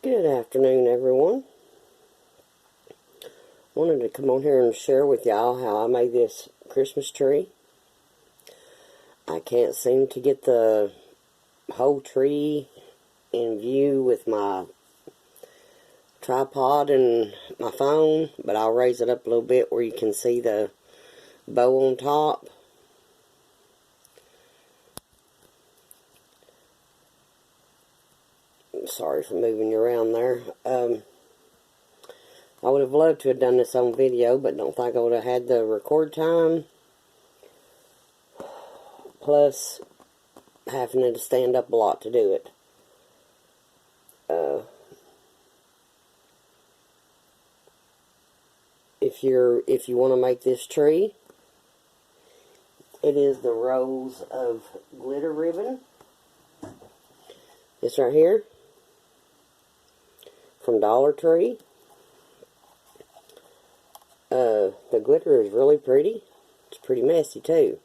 Good afternoon, everyone. Wanted to come on here and share with y'all how I made this Christmas tree. I can't seem to get the whole tree in view with my tripod and my phone, but I'll raise it up a little bit where you can see the bow on top. Sorry for moving you around there. I would have loved to have done this on video, but don't think I would have had the record time. Plus, having to stand up a lot to do it. If you want to make this tree, it is the rolls of glitter ribbon. This right here, from Dollar Tree. The glitter is really pretty. It's pretty messy too.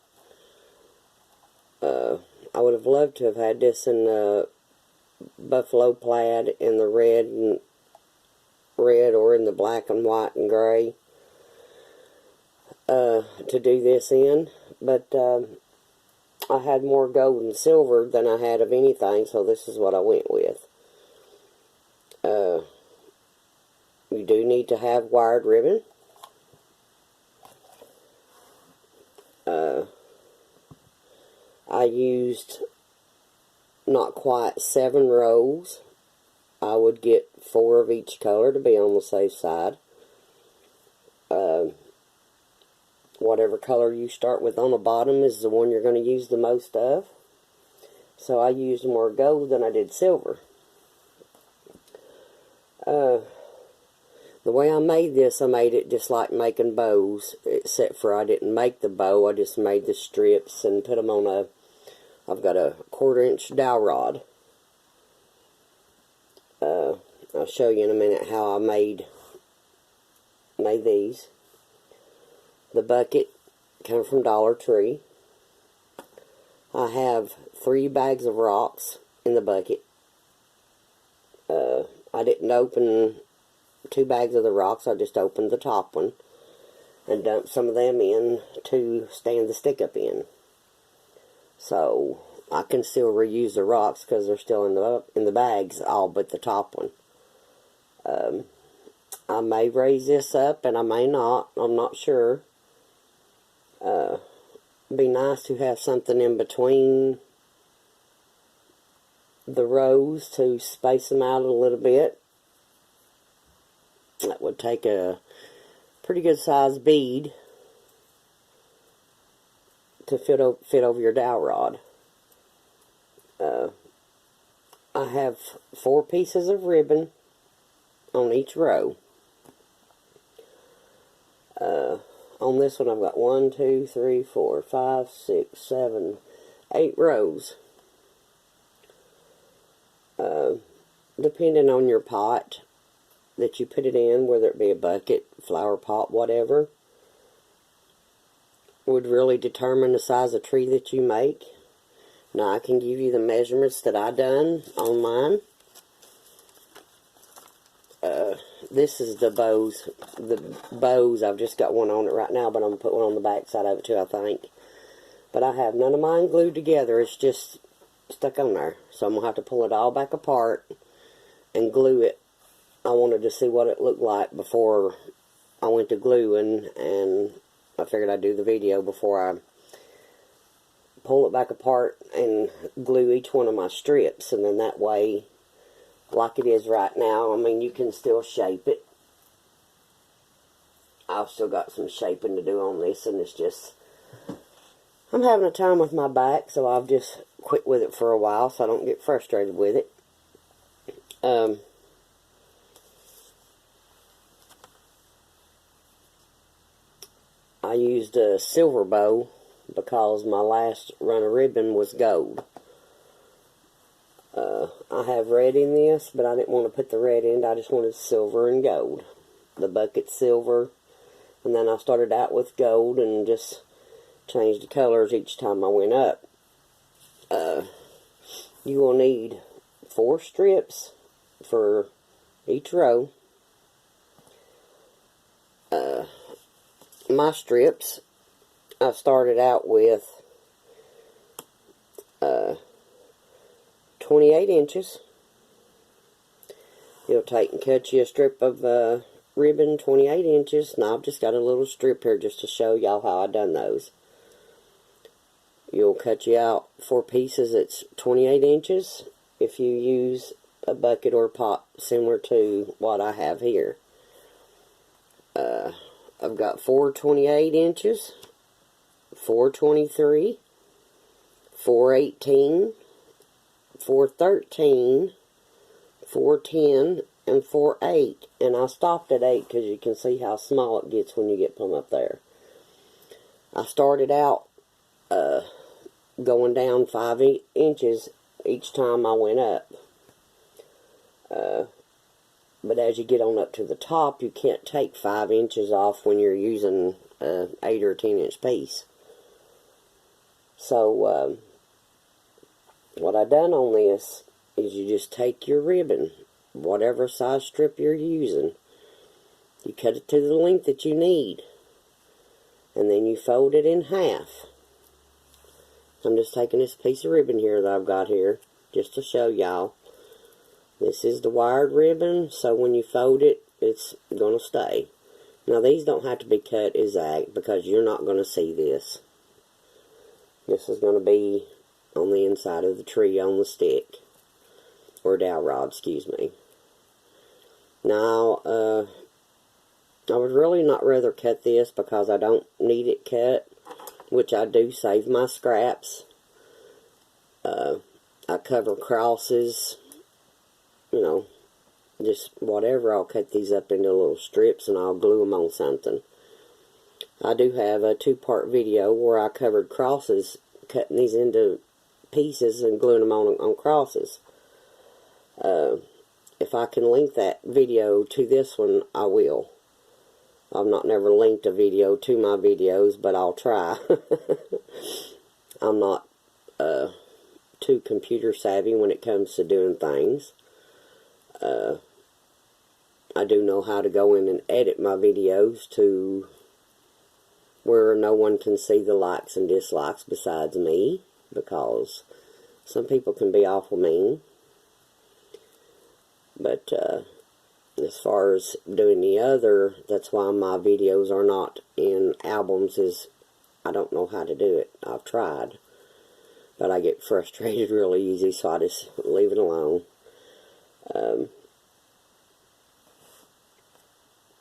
I would have loved to have had this in buffalo plaid in the red or in the black and white and gray to do this in, but I had more gold and silver than I had of anything, so this is what I went with. You do need to have wired ribbon. I used not quite 7 rows. I would get 4 of each color to be on the safe side. Whatever color you start with on the bottom is the one you're going to use the most of. So I used more gold than I did silver. The way I made this, I made it just like making bows, except for I didn't make the bow. I just made the strips and put them on I've got a 1/4-inch dowel rod. I'll show you in a minute how I made these. The bucket came from Dollar Tree. I have 3 bags of rocks in the bucket. I didn't open 2 bags of the rocks. I just opened the top one and dumped some of them in to stand the stick up in. So I can still reuse the rocks because they're still in the bags, all but the top one. I may raise this up and I may not. I'm not sure. Be nice to have something in between the rows to space them out a little bit. That would take a pretty good sized bead to fit over your dowel rod. I have 4 pieces of ribbon on each row. On this one I've got 1, 2, 3, 4, 5, 6, 7, 8 rows. Depending on your pot that you put it in, whether it be a bucket, flower pot, whatever, would really determine the size of tree that you make. Now I can give you the measurements that I done on mine. This is the bows. The bows, I've just got one on it right now, but I'm going to put one on the back side of it too, I think. But I have none of mine glued together. It's just stuck on there. So I'm going to have to pull it all back apart and glue it. I wanted to see what it looked like before I went to gluing, and I figured I'd do the video before I pull it back apart and glue each one of my strips, and then that way, like it is right now, I mean, you can still shape it. I've still got some shaping to do on this, and it's just, I'm having a time with my back, so I've just quit with it for a while so I don't get frustrated with it. I used a silver bow because my last run of ribbon was gold. I have red in this, but I didn't want to put the red in. I just wanted silver and gold. The bucket silver, and then I started out with gold and just changed the colors each time I went up. You will need 4 strips for each row. My strips, I started out with 28 inches. You'll take and cut you a strip of ribbon 28 inches. Now I've just got a little strip here just to show y'all how I done those. You'll cut you out 4 pieces. It's 28 inches if you use a bucket or a pot similar to what I have here. I've got 4 28 inches, 4 23, 4 18, 4 13, 4 10, and 4 8. And I stopped at 8 because you can see how small it gets when you get plumb up there. I started out going down 5 inches each time I went up. But as you get on up to the top, you can't take 5 inches off when you're using an 8 or 10 inch piece. So, what I done on this is you just take your ribbon, whatever size strip you're using, you cut it to the length that you need, and then you fold it in half. I'm just taking this piece of ribbon here that I've got here, just to show y'all. This is the wired ribbon, so when you fold it, it's going to stay. Now these don't have to be cut exact because you're not going to see this. This is going to be on the inside of the tree on the stick. Or dowel rod, excuse me. Now, I would really not rather cut this because I don't need it cut, which I do save my scraps. I cover crosses, you know, just whatever. I'll cut these up into little strips and I'll glue them on something. I do have a 2-part video where I covered crosses, cutting these into pieces and gluing them on crosses. If I can link that video to this one, I will. I've never linked a video to my videos, but I'll try. I'm not too computer savvy when it comes to doing things. I do know how to go in and edit my videos to where no one can see the likes and dislikes besides me, because some people can be awful mean. But as far as doing the other, that's why my videos are not in albums, is I don't know how to do it. I've tried, but I get frustrated really easy, so I just leave it alone.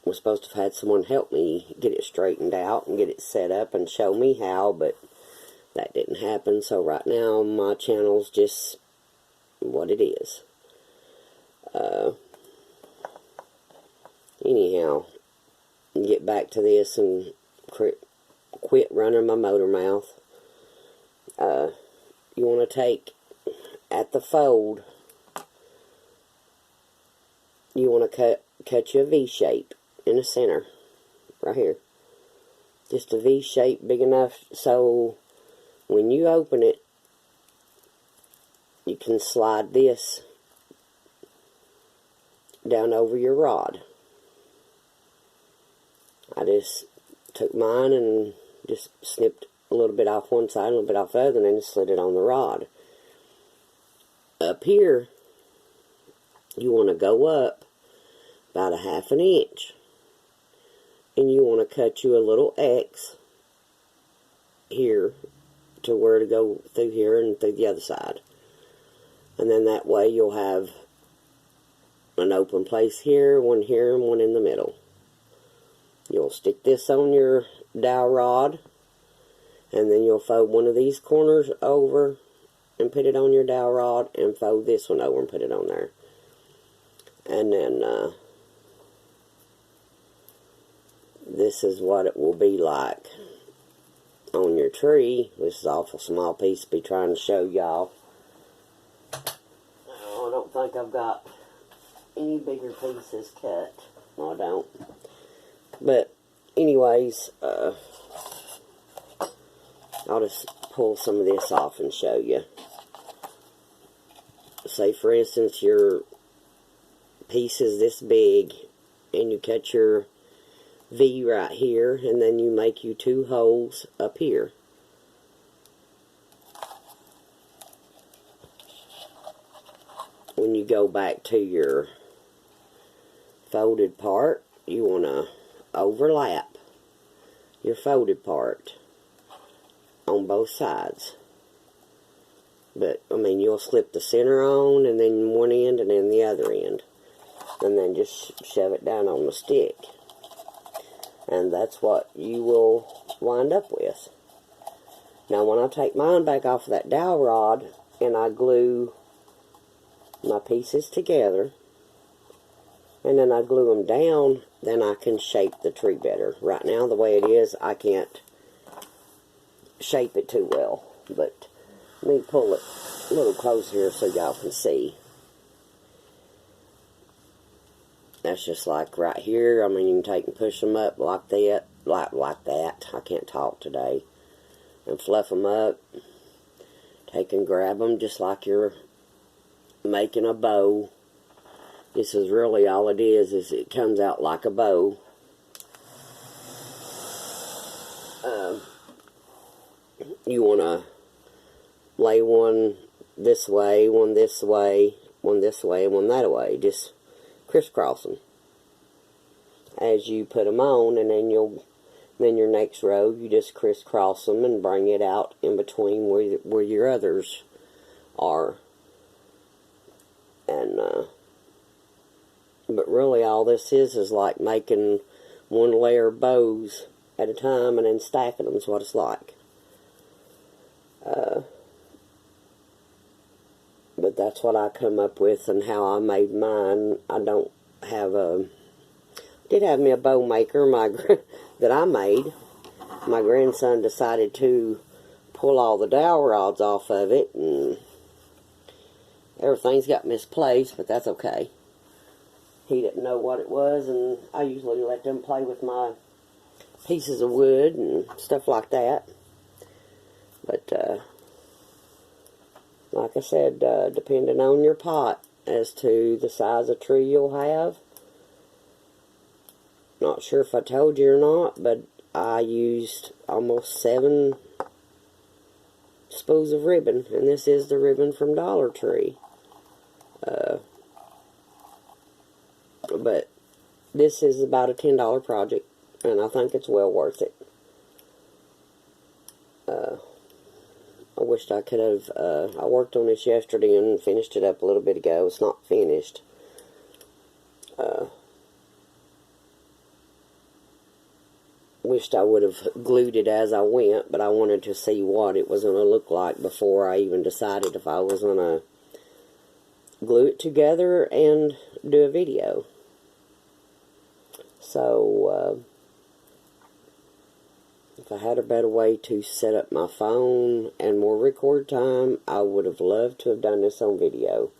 Was supposed to have had someone help me get it straightened out and get it set up and show me how, but that didn't happen. So right now my channel's just what it is. Anyhow, get back to this and quit running my motor mouth. You want to take at the fold, you want to cut you a V shape in the center, right here. Just a V shape big enough so when you open it, you can slide this down over your rod. I just took mine and just snipped a little bit off one side, a little bit off the other, and then slid it on the rod. Up here, you want to go up about 1/2 inch. And you want to cut you a little X here to where to go through here and through the other side. And then that way you'll have an open place here, and one in the middle. You'll stick this on your dowel rod, and then you'll fold one of these corners over and put it on your dowel rod, and fold this one over and put it on there. And then this is what it will be like on your tree. This is an awful small piece to be trying to show y'all. Oh, I don't think I've got any bigger pieces cut. No, I don't. But anyways, I'll just pull some of this off and show you. Say for instance, you're pieces this big, and you cut your V right here, and then you make you 2 holes up here. When you go back to your folded part, you want to overlap your folded part on both sides. But, I mean, you'll slip the center on, and then one end, and then the other end. And then just shove it down on the stick. And that's what you will wind up with. Now, when I take mine back off of that dowel rod, and I glue my pieces together, and then I glue them down, then I can shape the tree better. Right now, the way it is, I can't shape it too well. But let me pull it a little closer here so y'all can see. That's just like right here. I mean, you can take and push them up like that, like that. I can't talk today. And fluff them up. Take and grab them just like you're making a bow. This is really all it is it comes out like a bow. You want to lay one this way, one this way, one this way, and one that way. Just crisscross them as you put them on, and then your next row you just crisscross them and bring it out in between where your others are. And but really all this is like making one layer bows at a time and then stacking them is what it's like. But that's what I come up with and how I made mine. I don't have did have me a bow maker that I made. My grandson decided to pull all the dowel rods off of it, and everything's got misplaced, but that's okay. He didn't know what it was, and I usually let them play with my pieces of wood and stuff like that. But like I said, depending on your pot as to the size of tree you'll have. Not sure if I told you or not, but I used almost 7 spools of ribbon, and this is the ribbon from Dollar Tree. But this is about a $10 project, and I think it's well worth it. I wished I could have, I worked on this yesterday and finished it up a little bit ago. It's not finished. Wished I would have glued it as I went, but I wanted to see what it was going to look like before I even decided if I was going to glue it together and do a video. So, if I had a better way to set up my phone and more record time, I would have loved to have done this on video.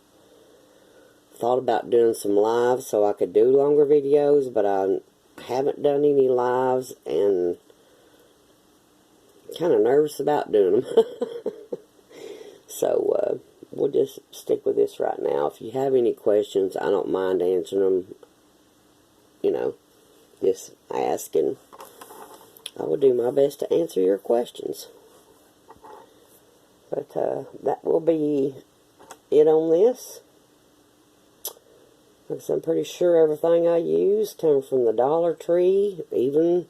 Thought about doing some lives so I could do longer videos, but I haven't done any lives and kind of nervous about doing them. So, we'll just stick with this right now. If you have any questions, I don't mind answering them. You know, just ask, and I will do my best to answer your questions. But that will be it on this. Because I'm pretty sure everything I use came from the Dollar Tree, even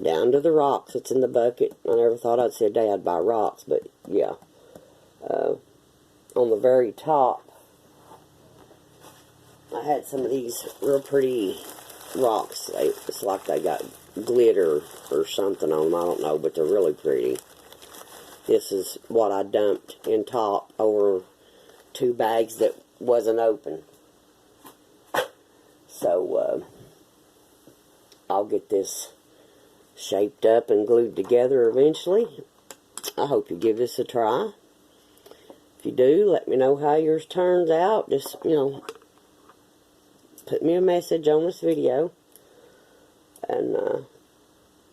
down to the rocks that's in the bucket. I never thought I'd see a day I'd buy rocks, but yeah. On the very top, I had some of these real pretty rocks. It's like they got glitter or something on them, I don't know, but they're really pretty. This is what I dumped in top over 2 bags that wasn't open. So, I'll get this shaped up and glued together eventually. I hope you give this a try. If you do, let me know how yours turns out. Just, you know, put me a message on this video. And,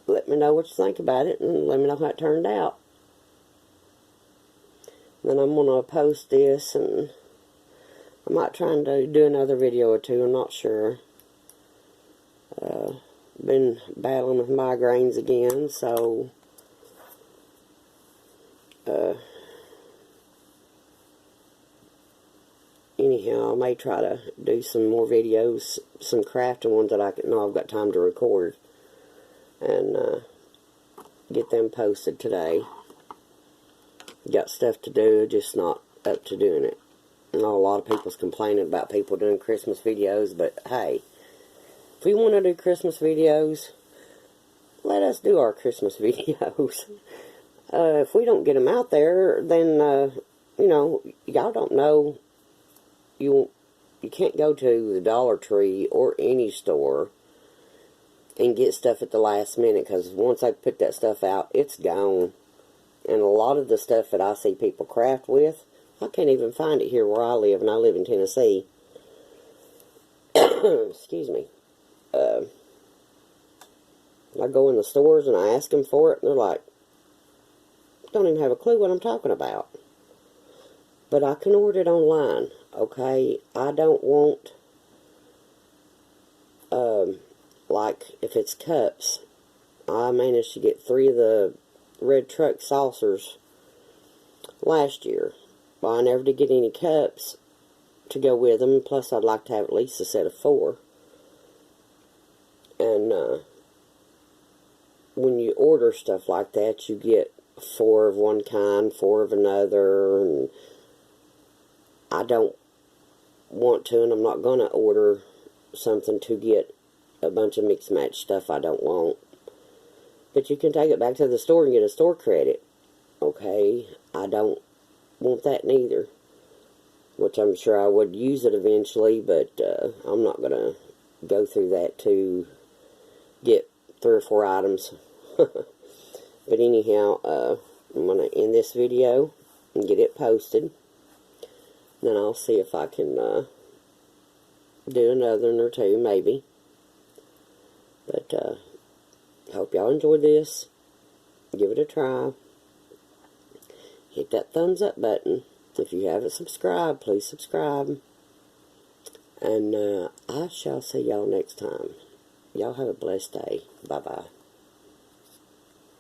let me know what you think about it, and let me know how it turned out. Then I'm going to post this and I might try and do another video or two, I'm not sure. Been battling with migraines again, so anyhow, I may try to do some more videos, some crafting ones that I know I've got time to record, and get them posted today. Got stuff to do, just not up to doing it. I know a lot of people's complaining about people doing Christmas videos, but hey, if we want to do Christmas videos, let us do our Christmas videos. If we don't get them out there, then, you know, y'all don't know. You can't go to the Dollar Tree or any store and get stuff at the last minute, because once I put that stuff out, it's gone. And a lot of the stuff that I see people craft with, I can't even find it here where I live, and I live in Tennessee. Excuse me. I go in the stores and I ask them for it, and they're like, don't even have a clue what I'm talking about. But I can order it online, okay? I don't want, like, if it's cups, I managed to get 3 of the red truck saucers last year. Well, I never did get any cups to go with them, plus I'd like to have at least a set of 4. And, when you order stuff like that, you get 4 of one kind, 4 of another, and I don't want to, and I'm not going to order something to get a bunch of mixed match stuff I don't want. But you can take it back to the store and get a store credit. Okay, I don't want that neither. Which I'm sure I would use it eventually, but I'm not going to go through that to get 3 or 4 items. But anyhow, I'm going to end this video and get it posted. Then I'll see if I can do another one or 2, maybe. But hope y'all enjoyed this. Give it a try. Hit that thumbs up button. If you haven't subscribed, please subscribe. And I shall see y'all next time. Y'all have a blessed day. Bye-bye.